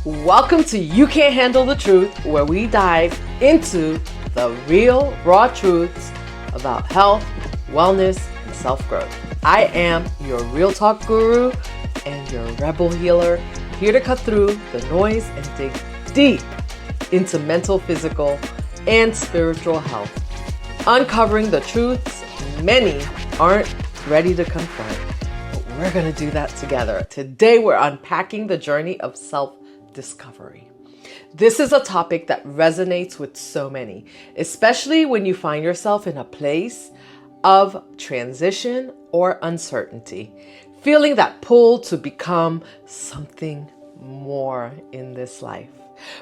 Welcome to You Can't Handle the Truth, where we dive into the real, raw truths about health, wellness, and self-growth. I am your Real Talk guru and your rebel healer, here to cut through the noise and dig deep into mental, physical, and spiritual health, uncovering the truths many aren't ready to confront. But we're going to do that together. Today, we're unpacking the journey of self-discovery. This is a topic that resonates with so many, especially when you find yourself in a place of transition or uncertainty, feeling that pull to become something more in this life.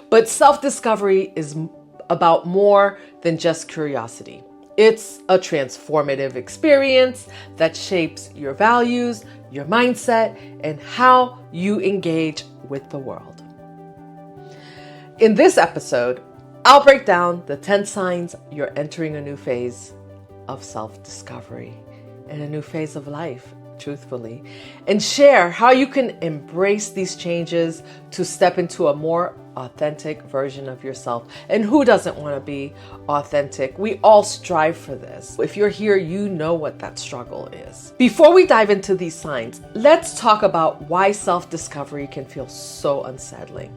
But self-discovery is about more than just curiosity. It's a transformative experience that shapes your values, your mindset, and how you engage with the world. In this episode, I'll break down the 10 signs you're entering a new phase of self-discovery and a new phase of life, truthfully, and share how you can embrace these changes to step into a more authentic version of yourself. And who doesn't want to be authentic? We all strive for this. If you're here, you know what that struggle is. Before we dive into these signs, let's talk about why self-discovery can feel so unsettling.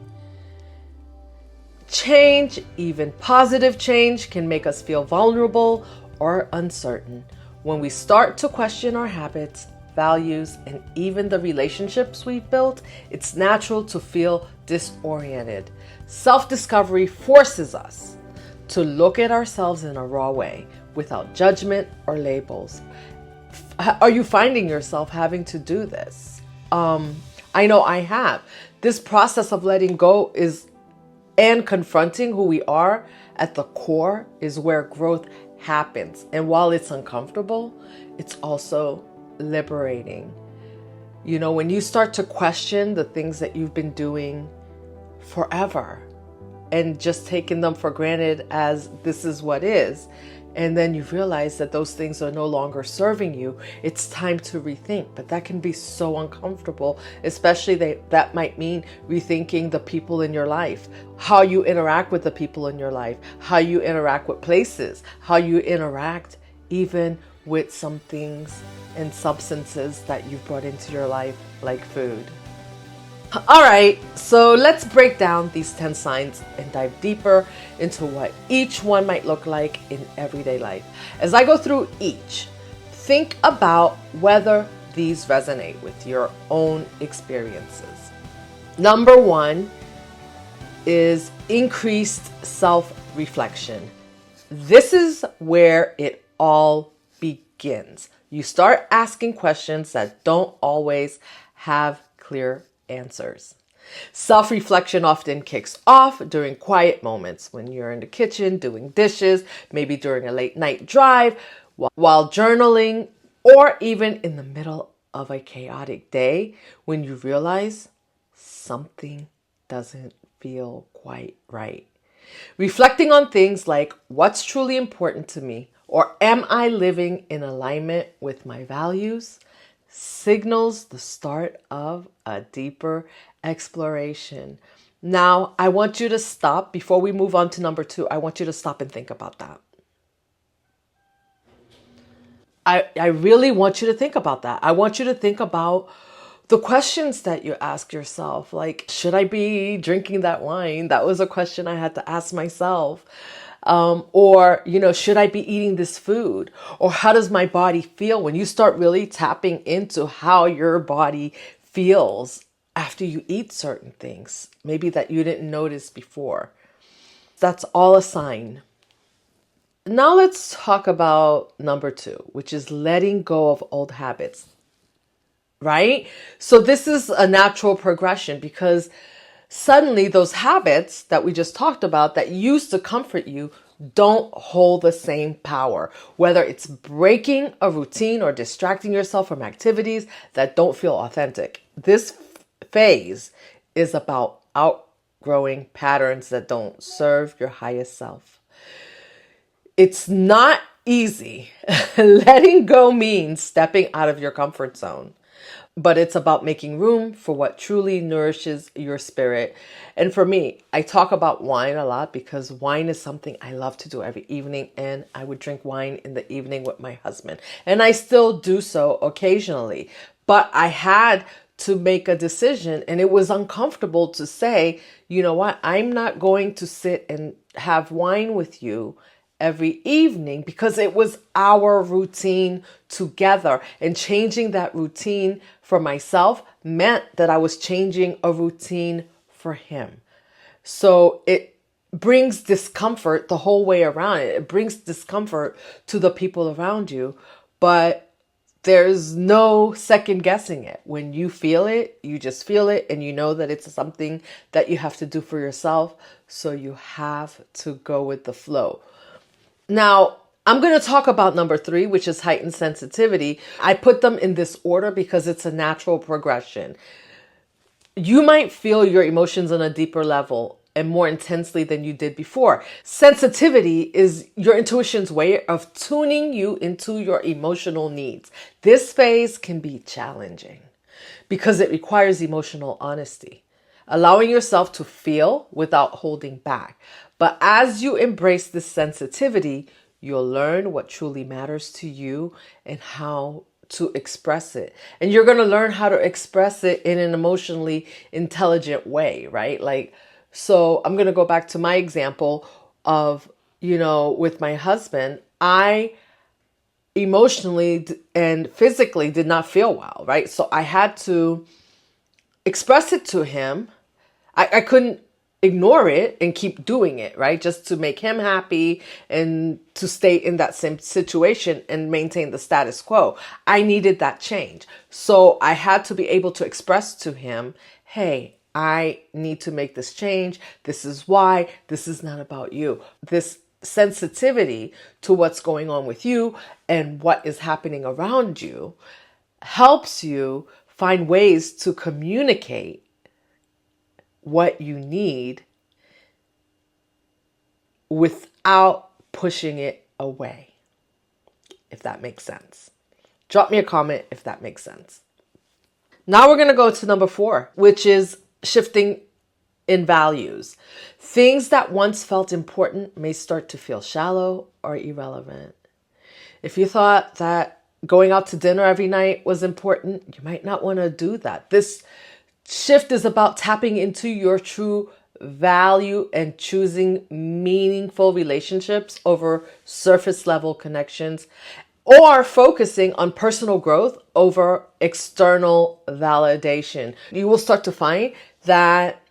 Change, even positive change, can make us feel vulnerable or uncertain. When we start to question our habits, values, and even the relationships we've built, it's natural to feel disoriented. Self-discovery forces us to look at ourselves in a raw way, without judgment or labels. Are you finding yourself having to do this? I know I have. This process of letting go and confronting who we are at the core is where growth happens. And while it's uncomfortable, it's also liberating. You know, when you start to question the things that you've been doing forever and just taking them for granted as this is what is, and then you realize that those things are no longer serving you, it's time to rethink. But that can be so uncomfortable, especially that might mean rethinking the people in your life, how you interact with the people in your life, how you interact with places, how you interact even with some things and substances that you've brought into your life, like food. All right, so let's break down these 10 signs and dive deeper into what each one might look like in everyday life. As I go through each, think about whether these resonate with your own experiences. Number 1 is increased self-reflection. This is where it all begins. You start asking questions that don't always have clear answers. Self-reflection often kicks off during quiet moments, when you're in the kitchen doing dishes, maybe during a late night drive, while journaling, or even in the middle of a chaotic day when you realize something doesn't feel quite right. Reflecting on things like, what's truly important to me, or am I living in alignment with my values, signals the start of a deeper exploration. Now, I want you to stop before we move on to number 2. I want you to stop and think about that. I really want you to think about that. I want you to think about the questions that you ask yourself, like, should I be drinking that wine? That was a question I had to ask myself. Or, should I be eating this food? Or how does my body feel? When you start really tapping into how your body feels after you eat certain things, maybe that you didn't notice before, that's all a sign. Now let's talk about number 2, which is letting go of old habits, right? So this is a natural progression, because suddenly those habits that we just talked about that used to comfort you don't hold the same power. Whether it's breaking a routine or distracting yourself from activities that don't feel authentic. This phase is about outgrowing patterns that don't serve your highest self. It's not easy. Letting go means stepping out of your comfort zone. but it's about making room for what truly nourishes your spirit. And for me, I talk about wine a lot because wine is something I love to do every evening, and I would drink wine in the evening with my husband. And I still do so occasionally, but I had to make a decision, and it was uncomfortable to say, you know what, I'm not going to sit and have wine with you every evening, because it was our routine together, and changing that routine for myself meant that I was changing a routine for him. So it brings discomfort the whole way around. It brings discomfort to the people around you, but there's no second guessing it. When you feel it, you just feel it, and you know that it's something that you have to do for yourself. So you have to go with the flow. Now, I'm going to talk about number 3, which is heightened sensitivity. I put them in this order because it's a natural progression. You might feel your emotions on a deeper level and more intensely than you did before. Sensitivity is your intuition's way of tuning you into your emotional needs. This phase can be challenging because it requires emotional honesty, allowing yourself to feel without holding back. But as you embrace this sensitivity, you'll learn what truly matters to you and how to express it. And you're going to learn how to express it in an emotionally intelligent way, right? So I'm going to go back to my example of, with my husband, I emotionally and physically did not feel well, right? So I had to express it to him. I couldn't ignore it and keep doing it, right? Just to make him happy and to stay in that same situation and maintain the status quo. I needed that change. So I had to be able to express to him, hey, I need to make this change. This is why. This is not about you. This sensitivity to what's going on with you and what is happening around you helps you find ways to communicate what you need without pushing it away, if that makes sense. Drop me a comment if that makes sense. Now we're going to go to number 4, which is shifting in values. Things that once felt important may start to feel shallow or irrelevant. If you thought that going out to dinner every night was important, you might not want to do that. This shift is about tapping into your true value and choosing meaningful relationships over surface level connections, or focusing on personal growth over external validation. You will start to find that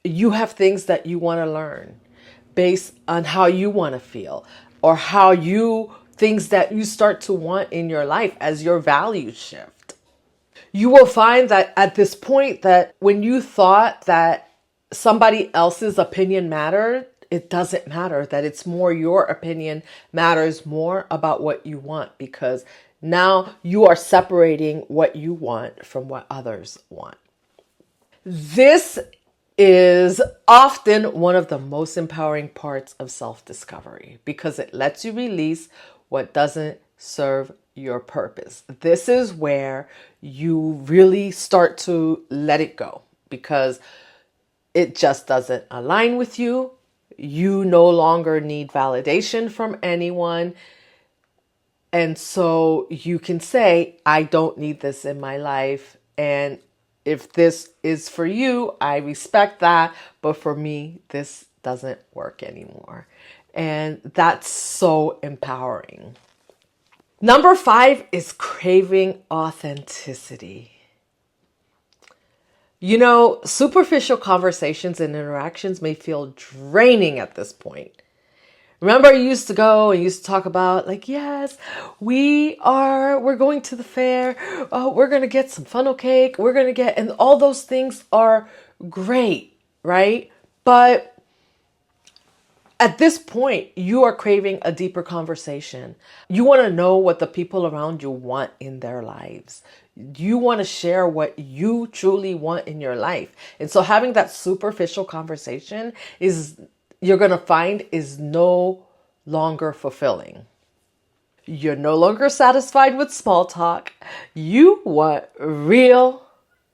you have things that you want to learn based on how you want to feel, or things that you start to want in your life as your values shift. You will find that at this point, that when you thought that somebody else's opinion mattered, it doesn't matter. That it's more your opinion matters more about what you want, because now you are separating what you want from what others want. This is often one of the most empowering parts of self-discovery, because it lets you release what doesn't serve your purpose. This is where you really start to let it go, because it just doesn't align with you. You no longer need validation from anyone. And so you can say, I don't need this in my life. And if this is for you, I respect that. But for me, this doesn't work anymore. And that's so empowering. Number 5 is craving authenticity. Superficial conversations and interactions may feel draining at this point. Remember, you used to talk about yes, we're going to the fair. Oh, we're going to get some funnel cake. And all those things are great, right? But at this point, you are craving a deeper conversation. You want to know what the people around you want in their lives. You want to share what you truly want in your life. And so having that superficial conversation you're going to find is no longer fulfilling. You're no longer satisfied with small talk. You want real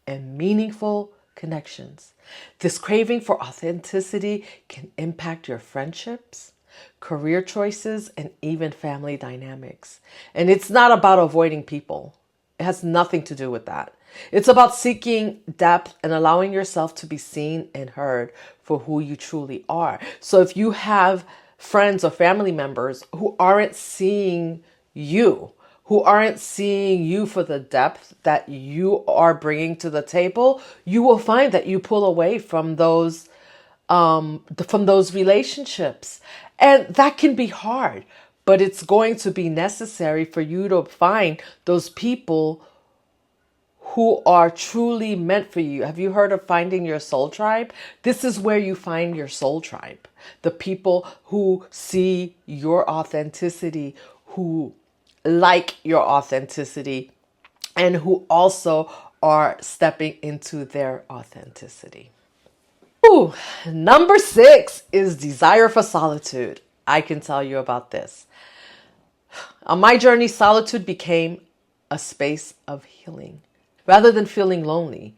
and meaningful connections. This craving for authenticity can impact your friendships, career choices, and even family dynamics. And it's not about avoiding people. It has nothing to do with that. It's about seeking depth and allowing yourself to be seen and heard for who you truly are. So if you have friends or family members who aren't seeing you, who aren't seeing you for the depth that you are bringing to the table, you will find that you pull away from those relationships. And that can be hard, but it's going to be necessary for you to find those people who are truly meant for you. Have you heard of finding your soul tribe? This is where you find your soul tribe. The people who see your authenticity, who like your authenticity, and who also are stepping into their authenticity. Ooh, number 6 is desire for solitude. I can tell you about this. On my journey, solitude became a space of healing rather than feeling lonely.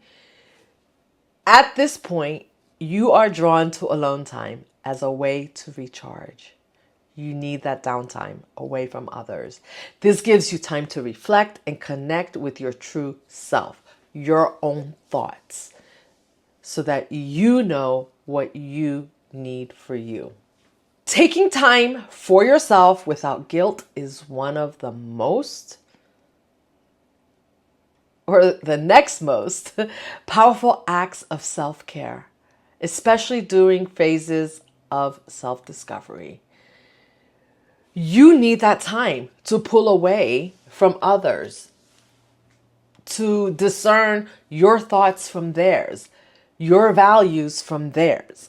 At this point, you are drawn to alone time as a way to recharge. You need that downtime away from others. This gives you time to reflect and connect with your true self, your own thoughts, so that you know what you need for you. Taking time for yourself without guilt is one of the most, or the next most, powerful acts of self-care, especially during phases of self-discovery. You need that time to pull away from others, to discern your thoughts from theirs, your values from theirs.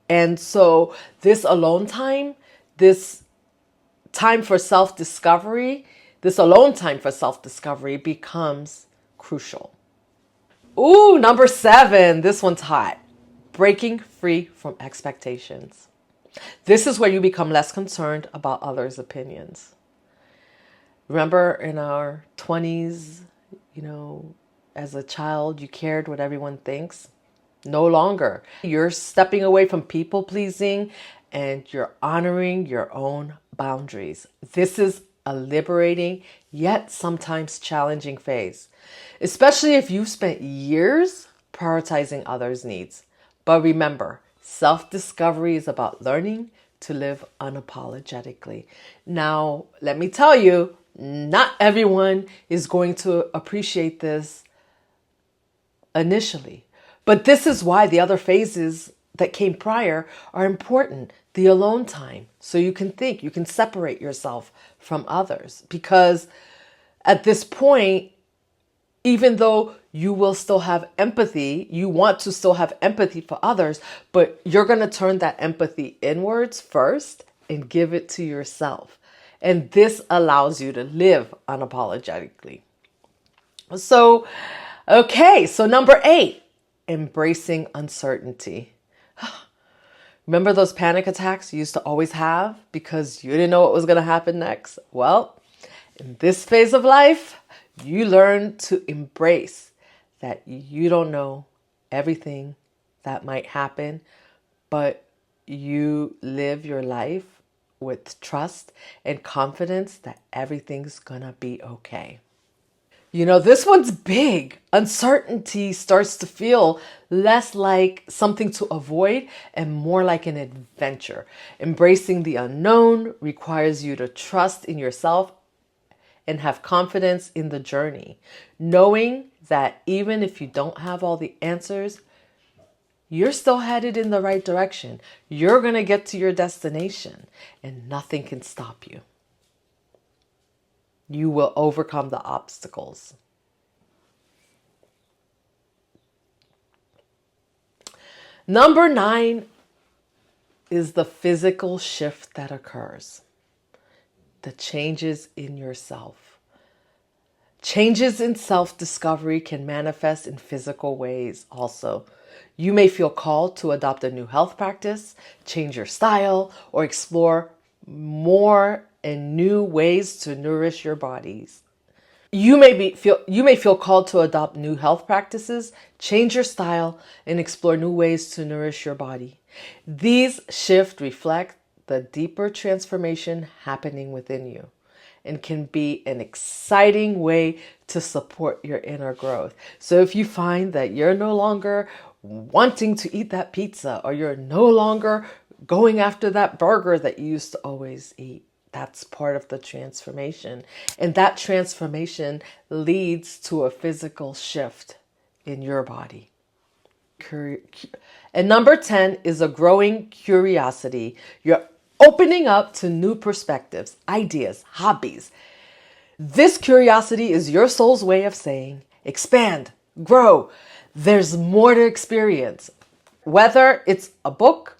And so this alone time, this time for self-discovery, this alone time for self-discovery becomes crucial. Ooh, number 7, this one's hot. Breaking free from expectations. This is where you become less concerned about others' opinions. Remember in our 20s, as a child, you cared what everyone thinks? No longer. You're stepping away from people pleasing and you're honoring your own boundaries. This is a liberating yet sometimes challenging phase, especially if you've spent years prioritizing others' needs. But remember, self-discovery is about learning to live unapologetically. Now, let me tell you, not everyone is going to appreciate this initially. But this is why the other phases that came prior are important. The alone time, so you can think, you can separate yourself from others. Because at this point, even though you will still have empathy, you want to still have empathy for others, but you're going to turn that empathy inwards first and give it to yourself. And this allows you to live unapologetically. So number 8, embracing uncertainty. Remember those panic attacks you used to always have because you didn't know what was going to happen next? Well, in this phase of life, you learn to embrace that you don't know everything that might happen, but you live your life with trust and confidence that everything's gonna be okay. This one's big. Uncertainty starts to feel less like something to avoid and more like an adventure. Embracing the unknown requires you to trust in yourself and have confidence in the journey, knowing that even if you don't have all the answers, you're still headed in the right direction. You're going to get to your destination and nothing can stop you. You will overcome the obstacles. Number 9 is the physical shift that occurs. The changes in yourself. Changes in self-discovery can manifest in physical ways also. You may feel called to adopt a new health practice, change your style, or explore more and new ways to nourish your bodies. You may feel called to adopt new health practices, change your style, and explore new ways to nourish your body. These shifts reflect the deeper transformation happening within you and can be an exciting way to support your inner growth. So if you find that you're no longer wanting to eat that pizza, or you're no longer going after that burger that you used to always eat, that's part of the transformation. And that transformation leads to a physical shift in your body. And number 10 is a growing curiosity. You're opening up to new perspectives, ideas, hobbies. This curiosity is your soul's way of saying, expand, grow. There's more to experience. Whether it's a book,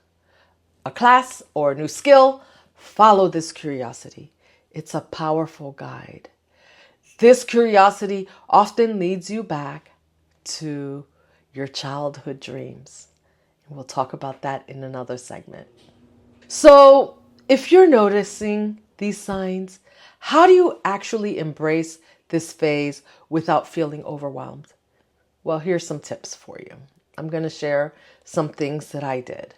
a class, or a new skill, follow this curiosity. It's a powerful guide. This curiosity often leads you back to your childhood dreams. And we'll talk about that in another segment. So, if you're noticing these signs, how do you actually embrace this phase without feeling overwhelmed? Well, here's some tips for you. I'm going to share some things that I did.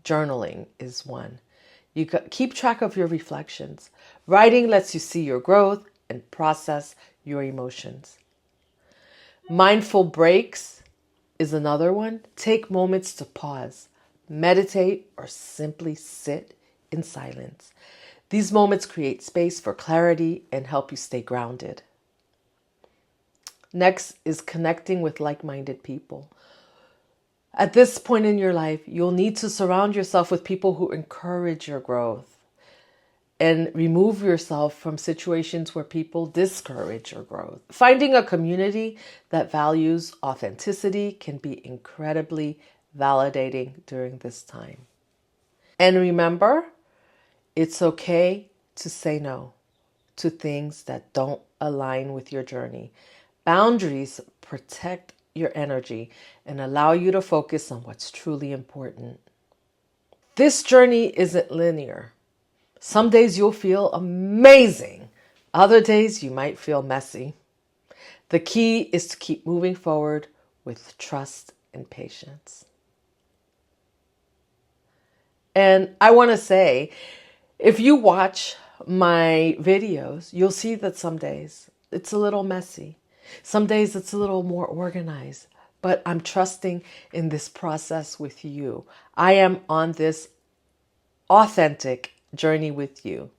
Journaling is one. You keep track of your reflections. Writing lets you see your growth and process your emotions. Mindful breaks is another one. Take moments to pause, meditate, or simply sit in silence. These moments create space for clarity and help you stay grounded. Next is connecting with like-minded people. At this point in your life, you'll need to surround yourself with people who encourage your growth and remove yourself from situations where people discourage your growth. Finding a community that values authenticity can be incredibly validating during this time. And remember, it's okay to say no to things that don't align with your journey. Boundaries protect your energy and allow you to focus on what's truly important. This journey isn't linear. Some days you'll feel amazing. Other days you might feel messy. The key is to keep moving forward with trust and patience. And I want to say, if you watch my videos, you'll see that some days it's a little messy. Some days it's a little more organized, but I'm trusting in this process with you. I am on this authentic journey with you.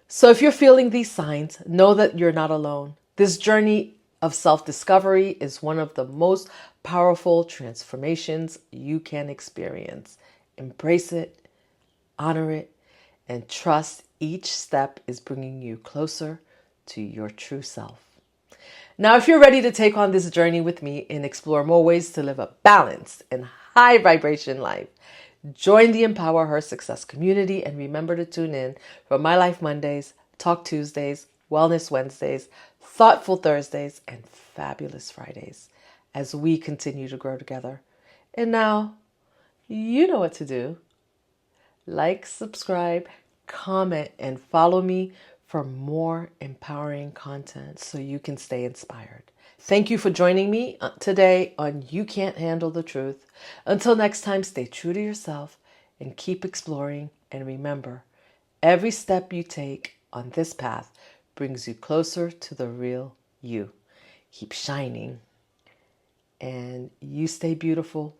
So if you're feeling these signs, know that you're not alone. This journey of self-discovery is one of the most powerful transformations you can experience. Embrace it, honor it, and trust each step is bringing you closer to your true self. Now, if you're ready to take on this journey with me and explore more ways to live a balanced and high vibration life, join the Empower Her Success community and remember to tune in for My Life Mondays, Talk Tuesdays, Wellness Wednesdays, Thoughtful Thursdays, and Fabulous Fridays as we continue to grow together. And now, you know what to do. Like, subscribe, comment, and follow me for more empowering content so you can stay inspired. Thank you for joining me today on You Can't Handle the Truth. Until next time, stay true to yourself and keep exploring. And remember, every step you take on this path brings you closer to the real you. Keep shining and you stay beautiful.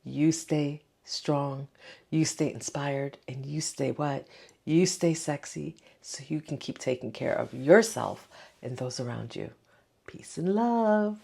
You stay strong. You stay inspired and you stay what? You stay sexy so you can keep taking care of yourself and those around you. Peace and love.